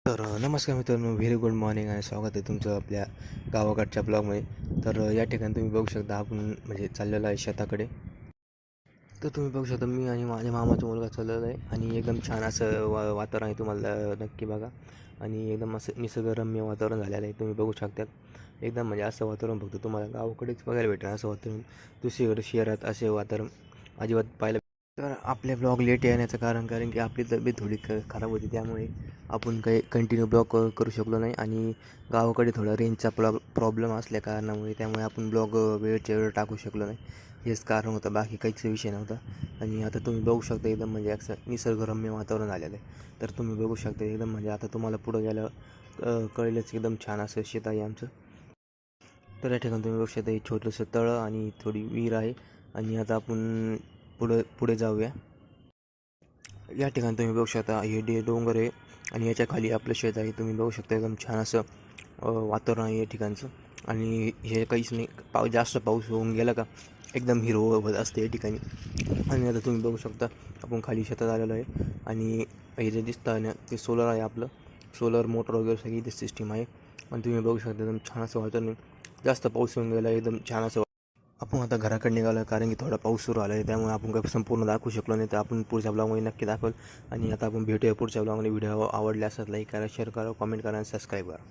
नमस्कार मित्रांनो, very good morning आणि स्वागत आहे तुमचं आपल्या गावाकडच्या ब्लॉगमध्ये. या ठिकाणी तुम्ही बघू शकता आपण म्हणजे चाललेलो आहे शेताकडे. तर तुम्ही बघू शकता मी आणि माझ्या मामाचा मुलगा चाललेला आहे आणि एकदम छान असं वातावरण आहे, तुम्हाला नक्की बघा. आणि एकदम असं निसर्गरम्य वातावरण झालेलं आहे, तुम्ही बघू शकता. एकदम म्हणजे असं वातावरण फक्त तुम्हाला गावाकडेच बघायला भेटेल असं वातावरण. दुसरीकडे शहरात असे वातावरण अजिबात पाहायला. तर आपले ब्लॉग लेट येण्याचं कारण की आपली तब्येत थोडी खराब होती, त्यामुळे आपण काही कंटिन्यू ब्लॉग करू शकलो नाही. आणि गावाकडे थोडा रेंजचा प्रॉब्लेम असल्या कारणामुळे त्यामुळे आपण ब्लॉग वेळच्या वेळ टाकू शकलो नाही. हेच कारण होतं, बाकी काहीच विषय नव्हता. आणि आता तुम्ही बघू शकता एकदम म्हणजे असं निसर्गरम्य वातावरण झालेलं आहे. तर तुम्ही बघू शकता एकदम म्हणजे आता तुम्हाला पुढं गेलं कळेलच, एकदम छान असं शेत आहे आमचं. तर या ठिकाणी तुम्ही बघू शकता एक छोटंसं तळं आणि थोडी विहीर आहे. आणि आता आपण पुढे जाऊया. या ठिकाणी तुम्ही बघू शकता हे डोंगर आहे आणि याच्या खाली आपलं शेत आहे. तुम्ही बघू शकता एकदम छान असं वातावरण आहे या ठिकाणचं. आणि हे काहीच नाही, जास्त पाऊस होऊन गेला का एकदम हिरवळ असते या ठिकाणी. आणि आता तुम्ही बघू शकता आपण खाली शेतात आलेलो आहे. आणि हे जे दिसतं आहे ना, ते सोलर आहे आपलं. सोलर मोटर वगैरे सगळी इथे सिस्टीम आहे. आणि तुम्ही बघू शकता एकदम छान असं वातावरण. जास्त पाऊस होऊन गेला, एकदम छान असं. आपण आता घराकडे निघालो आहे कारण की थोडा पाऊस सुरू आला आहे, त्यामुळे आपण काही संपूर्ण दाखवू शकलो नाही. तर आपण पुढच्या ब्लॉगमध्ये नक्की दाखवल. आणि आता आपण भेटूया पुढच्या ब्लॉगमध्ये. व्हिडिओ आवडले असतात लाईक करा, शेअर करा, कमेंट करा आणि सबस्क्राईब करा.